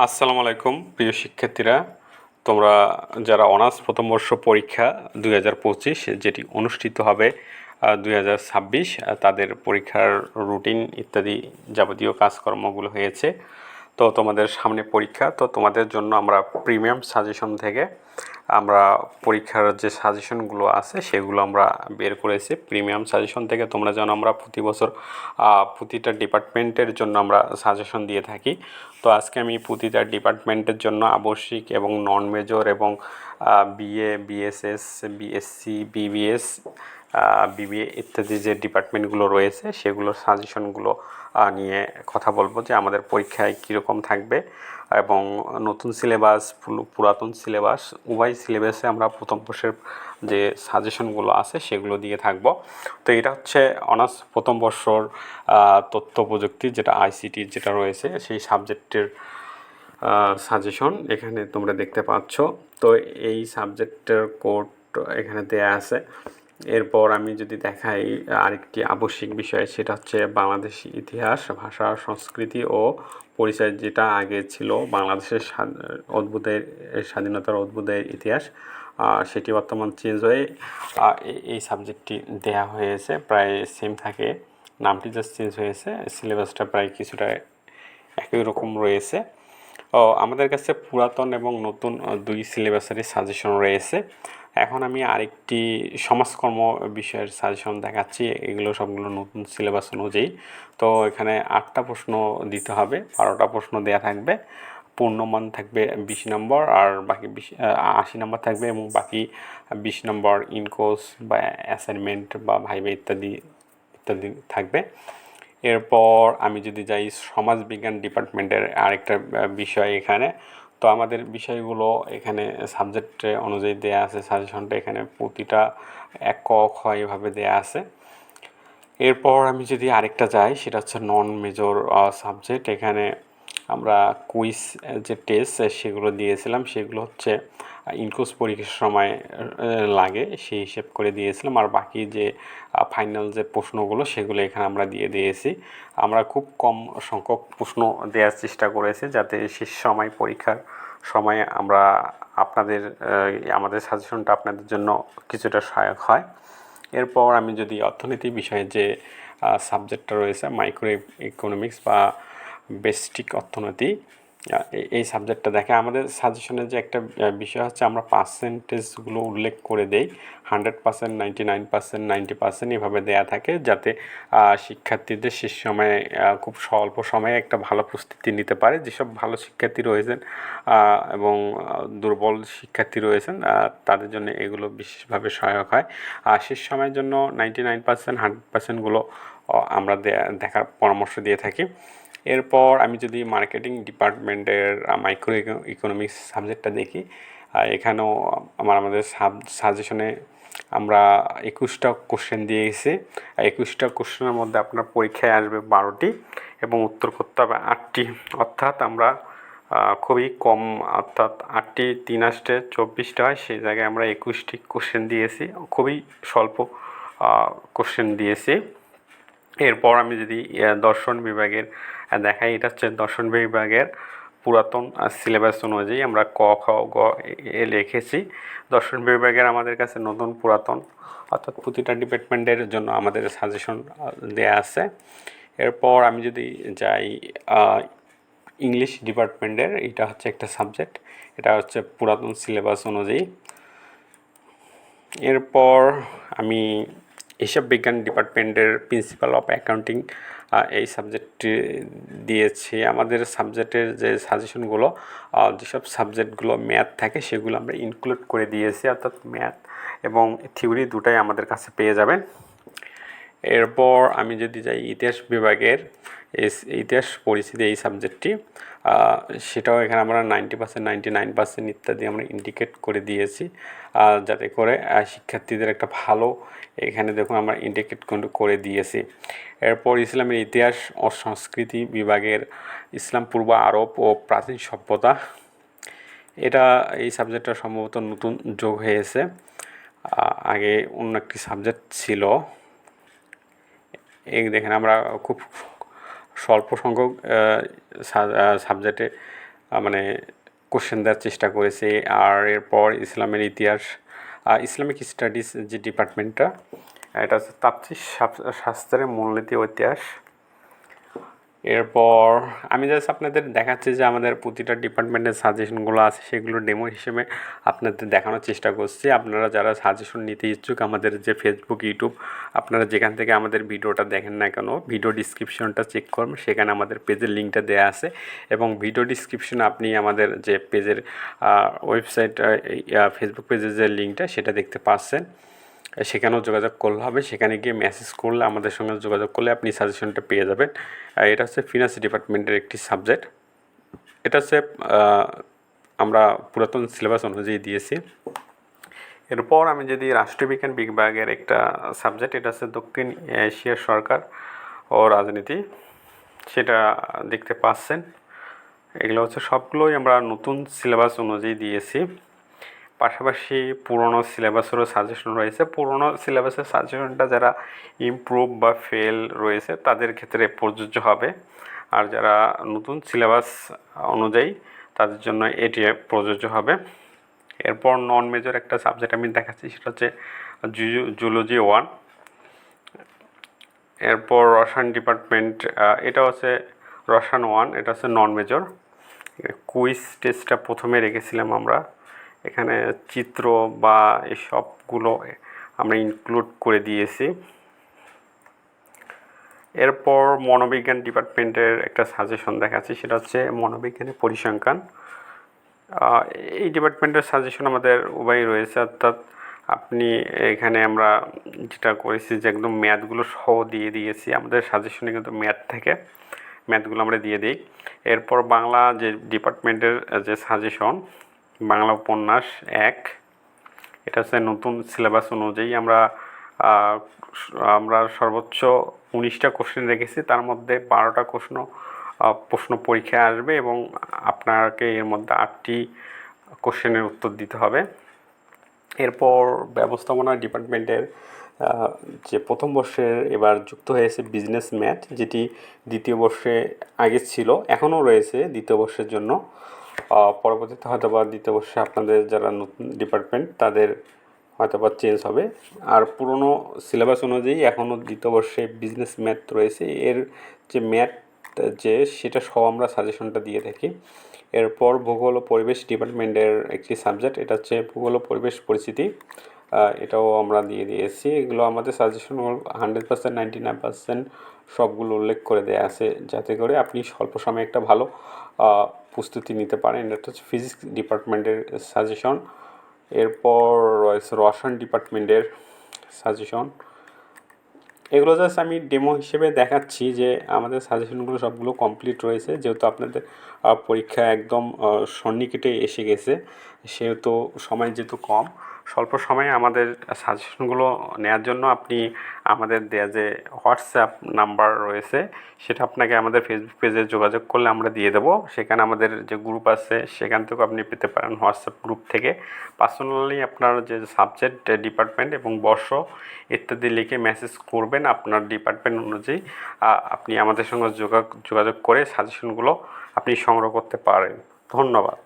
আসসালামু আলাইকুম প্রিয় শিক্ষার্থীরা, তোমরা যারা অনার্স প্রথম বর্ষ পরীক্ষা 2025 যেটি অনুষ্ঠিত হবে 2026, তাদের পরীক্ষার রুটিন ইত্যাদি যাবতীয় কাজকর্মগুলো হয়েছে। তো তোমাদের সামনে পরীক্ষা, তো তোমাদের জন্য আমরা প্রিমিয়াম সাজেশন থেকে আমরা পরীক্ষার যে সাজেশনগুলো আছে সেগুলো আমরা বের করেছি। প্রিমিয়াম সাজেশন থেকে তোমরা যেন আমরা প্রতি বছর প্রতিটা ডিপার্টমেন্টের জন্য আমরা সাজেশন দিয়ে থাকি। তো আজকে আমি প্রতিটা ডিপার্টমেন্টের জন্য আবশ্যিক এবং নন মেজর এবং BA, BSS, BSc, BBS, BBA ইত্যাদি যে ডিপার্টমেন্টগুলো রয়েছে সেগুলোর সাজেশনগুলো নিয়ে কথা বলবো যে আমাদের পরীক্ষায় কীরকম থাকবে এবং নতুন সিলেবাস, পুরাতন সিলেবাস, উভয় সিলেবাসে আমরা প্রথম বর্ষের যে সাজেশনগুলো আছে সেগুলো দিয়ে থাকবো। তো এটা হচ্ছে অনার্স প্রথম বর্ষর তথ্য প্রযুক্তি, যেটা আইসিটি যেটা রয়েছে সেই সাবজেক্টের সাজেশন এখানে তোমরা দেখতে পাচ্ছ। তো এই সাবজেক্টের কোড এখানে দেয়া আছে। এরপর আমি যদি দেখাই আরেকটি আবশ্যিক বিষয়, সেটা হচ্ছে বাংলাদেশ ইতিহাস, ভাষা, সংস্কৃতি ও পরিচয়, যেটা আগে ছিল বাংলাদেশের স্বাধীনতার অদ্ভুতের ইতিহাস, সেটি বর্তমান চেঞ্জ হয়ে এই সাবজেক্টটি দেয়া হয়েছে। প্রায় সেম থাকে, নামটি জাস্ট চেঞ্জ হয়েছে, সিলেবাসটা প্রায় কিছুটা একই রকম রয়েছে। আমাদের কাছে পুরাতন এবং নতুন দুই সিলেবাসেরই সাজেশন রয়েছে। এখন আমি আরেকটি সমাজকর্ম বিষয়ের সাজেশন দেখাচ্ছি। এগুলো সবগুলো নতুন সিলেবাস অনুযায়ী। তো এখানে 8টা প্রশ্ন দিতে হবে, 12টা প্রশ্ন দেয়া থাকবে, পূর্ণমান থাকবে 20 নম্বর, আর বাকি 80 নম্বর থাকবে, এবং বাকি 20 নম্বর ইনকোর্স বা অ্যাসাইনমেন্ট বা ভাইভা ইত্যাদি ইত্যাদি থাকবে। এরপর আমি যদি যাই সমাজবিজ্ঞান ডিপার্টমেন্টের আরেকটা বিষয় এখানে, তো আমাদের বিষয়গুলো এখানে সাবজেক্টে অনুযায়ী দেয়া আছে। সাজেশনটা এখানে প্রতিটা এক ক খ এভাবে দেয়া আছে। এরপর আমি যদি আরেকটা যাই, সেটা হচ্ছে নন মেজর সাবজেক্ট। এখানে আমরা কুইজ যে টেস্ট সেগুলো দিয়েছিলাম, সেগুলো হচ্ছে ইনকোর্স পরীক্ষার সময় লাগে সেই হিসেব করে দিয়েছিলাম, আর বাকি যে ফাইনাল যে প্রশ্নগুলো সেগুলো এখানে আমরা দিয়ে দিয়েছি। আমরা খুব কম সংখ্যক প্রশ্ন দেওয়ার চেষ্টা করেছি, যাতে শেষ সময় পরীক্ষার সময় আমরা আমাদের সাজেশনটা আপনাদের জন্য কিছুটা সহায়ক হয়। এরপর আমি যদি অর্থনীতি বিষয়ে যে সাবজেক্টটা রয়েছে, মাইক্রো ইকোনমিক্স বা বেসিক অর্থনীতি, এই সাবজেক্টটা দেখে আমাদের সাজেশনের যে একটা বিষয় হচ্ছে আমরা পার্সেন্টেজগুলো উল্লেখ করে দেই। 100%, 99%, 90% এভাবে দেয়া থাকে, যাতে শিক্ষার্থীদের শেষ সময়ে খুব স্বল্প সময়ে একটা ভালো প্রস্তুতি নিতে পারে। যেসব ভালো শিক্ষার্থী রয়েছেন এবং দুর্বল শিক্ষার্থী রয়েছেন তাদের জন্য এগুলো বিশেষভাবে সহায়ক হয়। আর শেষ সময়ের জন্য 99%, 100%গুলো আমরা দেখার পরামর্শ দিয়ে থাকি। এরপর আমি যদি মার্কেটিং ডিপার্টমেন্টের মাইক্রো ইকোনমিক্স সাবজেক্টটা দেখি, এখানেও আমাদের সাজেশনে আমরা 21টা কোশ্চেন দিয়ে গেছি। 21টা কোশ্চেনের মধ্যে আপনার পরীক্ষায় আসবে 12টি এবং উত্তর করতে হবে 8টি। অর্থাৎ আমরা খুবই কম, অর্থাৎ 8টি 3 আসতে 24টা হয়, সেই জায়গায় আমরা 21টি কোশ্চেন দিয়েছি, খুবই স্বল্প কোশ্চেন দিয়েছি। এরপর আমি যদি দর্শন বিভাগের দেখাই, এটা হচ্ছে দর্শন বিভাগের পুরাতন সিলেবাস অনুযায়ী আমরা ক খ গ এ লিখেছি। দর্শন বিভাগের আমাদের কাছে নতুন পুরাতন অর্থাৎ প্রতিটা ডিপার্টমেন্টের জন্য আমাদের সাজেশন দেয়া আছে। এরপর আমি যদি যাই ইংলিশ ডিপার্টমেন্টের, এটা হচ্ছে একটা সাবজেক্ট, এটা হচ্ছে পুরাতন সিলেবাস অনুযায়ী। এরপর আমি হিসাব বিজ্ঞান ডিপার্টমেন্টের প্রিন্সিপাল অফ অ্যাকাউন্টিং এই সাবজেক্টটি দিয়েছি। আমাদের সাবজেক্টের যে সাজেশনগুলো, যেসব সাবজেক্টগুলো ম্যাথ থাকে সেগুলো আমরা ইনক্লুড করে দিয়েছি, অর্থাৎ ম্যাথ এবং থিওরি দুটাই আমাদের কাছে পেয়ে যাবেন। এরপর আমি যদি যাই ইতিহাস বিভাগের, ইতিহাস পরিচিতি এই সাবজেক্টটি, সেটাও এখানে আমরা 90%, 99% ইত্যাদি আমরা ইন্ডিকেট করে দিয়েছি, যাতে করে শিক্ষার্থীদের একটা ভালো, এখানে দেখুন আমরা ইন্ডিকেট করে দিয়েছি। এরপর ইসলামের ইতিহাস ও সংস্কৃতি বিভাগের ইসলাম পূর্ব আরব ও প্রাচীন সভ্যতা, এটা এই সাবজেক্টটা সম্ভবত নতুন যোগ হয়েছে, আগে অন্য একটি সাবজেক্ট ছিল। এই দেখেন আমরা খুব স্বল্প সংখ্যক সাবজেক্টে মানে কোশ্চেন দেওয়ার চেষ্টা করেছি। আর এরপর ইসলামের ইতিহাস, ইসলামিক স্টাডিজ যে ডিপার্টমেন্টটা, এটা হচ্ছে তাফসীর শাস্ত্রের মূলনীতি ও ইতিহাস। এরপর আমি জাস্ট আপনাদের দেখাচ্ছি যে আমাদের প্রতিটা ডিপার্টমেন্টের সাজেশনগুলো আছে, সেগুলো ডেমো হিসেবে আপনাদের দেখানোর চেষ্টা করছি। আপনারা যারা সাজেশন নিতে ইচ্ছুক, আমাদের যে ফেসবুক, ইউটিউব, আপনারা যেখান থেকে আমাদের ভিডিওটা দেখেন না কেন, ভিডিও ডিসক্রিপশনটা চেক করবেন, সেখানে আমাদের পেজের লিঙ্কটা দেওয়া আছে। এবং ভিডিও ডিসক্রিপশনে আপনি আমাদের যে পেজের ওয়েবসাইট, ফেসবুক পেজের যে লিঙ্কটা, সেটা দেখতে পাচ্ছেন। সেখানেও যোগাযোগ করলে হবে, সেখানে গিয়ে মেসেজ করলে, আমাদের সঙ্গে যোগাযোগ করলে আপনি সাজেশনটা পেয়ে যাবেন। এটা হচ্ছে ফিনান্স ডিপার্টমেন্টের একটি সাবজেক্ট। এটা হচ্ছে আমরা পুরাতন সিলেবাস অনুযায়ী দিয়েছি। এরপর আমি যদি রাষ্ট্রবিজ্ঞান বিভাগের একটা সাবজেক্ট, এটা হচ্ছে দক্ষিণ এশিয়ার সরকার ও রাজনীতি, সেটা দেখতে পাচ্ছেন। এগুলো হচ্ছে সবগুলোই আমরা নতুন সিলেবাস অনুযায়ী দিয়েছি। পাশাপাশি পুরনো সিলেবাসেরও সাজেশন রয়েছে। পুরনো সিলেবাসের সাজেশনটা যারা ইমপ্রুভ বা ফেল রয়েছে তাদের ক্ষেত্রে প্রযোজ্য হবে, আর যারা নতুন সিলেবাস অনুযায়ী তাদের জন্য এটি প্রযোজ্য হবে। এরপর নন মেজর একটা সাবজেক্ট আমি দেখাচ্ছি, সেটা হচ্ছে জুলজি 1। এরপর রসায়ন ডিপার্টমেন্ট, এটা হচ্ছে রসায়ন 1, এটা হচ্ছে নন মেজর। কুইজ টেস্টটা প্রথমে রেখেছিলাম আমরা, এখানে চিত্র বা এই সবগুলো আমরা ইনক্লুড করে দিয়েছি। এরপর মনোবিজ্ঞান ডিপার্টমেন্টের একটা সাজেশন দেখাচ্ছি, সেটা হচ্ছে মনোবিজ্ঞানের পরিসংখ্যান। এই ডিপার্টমেন্টের সাজেশন আমাদের উভয়ই রয়েছে, অর্থাৎ আপনি এখানে আমরা যেটা করেছি যে একদম ম্যাথগুলো সহ দিয়ে দিয়েছি। আমাদের সাজেশনে কিন্তু ম্যাথ থেকে ম্যাথগুলো আমরা দিয়ে দিই। এরপর বাংলা যে ডিপার্টমেন্টের যে সাজেশন, বাংলা উপন্যাস 1, এটা হচ্ছে নতুন সিলেবাস অনুযায়ী আমরা সর্বোচ্চ 19টা কোশ্চেন রেখেছি, তার মধ্যে 12টা প্রশ্ন পরীক্ষায় আসবে এবং আপনাকে এর মধ্যে 8টি কোশ্চেনের উত্তর দিতে হবে। এরপর ব্যবস্থাপনা ডিপার্টমেন্টের যে প্রথম বর্ষের এবার যুক্ত হয়েছে বিজনেস ম্যাথ, যেটি দ্বিতীয় বর্ষে আগে ছিল, এখনও রয়েছে দ্বিতীয় বর্ষের জন্য। পরবর্তীতে হয়তো বা দ্বিতীয় বর্ষে আপনাদের যারা নতুন ডিপার্টমেন্ট তাদের হয়তো বা চেঞ্জ হবে। আর পুরনো সিলেবাস অনুযায়ী এখনও দ্বিতীয় বর্ষে বিজনেস ম্যাথ রয়েছে, এর যে ম্যাথ সেটা সহ আমরা সাজেশনটা দিয়ে থাকি। এরপর ভূগোল ও পরিবেশ ডিপার্টমেন্টের একটি সাবজেক্ট, এটা হচ্ছে ভূগোল ও পরিবেশ পরিস্থিতি, এটাও আমরা দিয়ে দিয়েছি। এগুলো আমাদের সাজেশন 100%, 99% সবগুলো উল্লেখ করে দেওয়া আছে, যাতে করে আপনি স্বল্প সময়ে একটা ভালো প্রস্তুতি নিতে পারেন। এটা হচ্ছে ফিজিক্স ডিপার্টমেন্টের সাজেশন। এরপর রয়েছে রসায়ন ডিপার্টমেন্টের সাজেশন। এগুলো জাস্ট আমি ডেমো হিসেবে দেখাচ্ছি যে আমাদের সাজেশনগুলো সবগুলো কমপ্লিট রয়েছে, যেহেতু আপনাদের পরীক্ষা একদম সন্নিকটে এসে গেছে, সেহেতু সময় যেহেতু কম, স্বল্প সময়ে আমাদের সাজেশনগুলো নেওয়ার জন্য আপনি আমাদের দেয়া যে হোয়াটসঅ্যাপ নাম্বার রয়েছে, সেটা আপনাকে আমাদের ফেসবুক পেজে যোগাযোগ করলে আমরা দিয়ে দেবো। সেখানে আমাদের যে গ্রুপ আছে সেখান থেকেও আপনি পেতে পারেন, হোয়াটসঅ্যাপ গ্রুপ থেকে। পার্সোনালি আপনার যে সাবজেক্ট, ডিপার্টমেন্ট এবং বর্ষ ইত্যাদি লিখে মেসেজ করবেন আপনার ডিপার্টমেন্ট অনুযায়ী। আপনি আমাদের সঙ্গে যোগাযোগ করে সাজেশনগুলো আপনি সংগ্রহ করতে পারেন। ধন্যবাদ।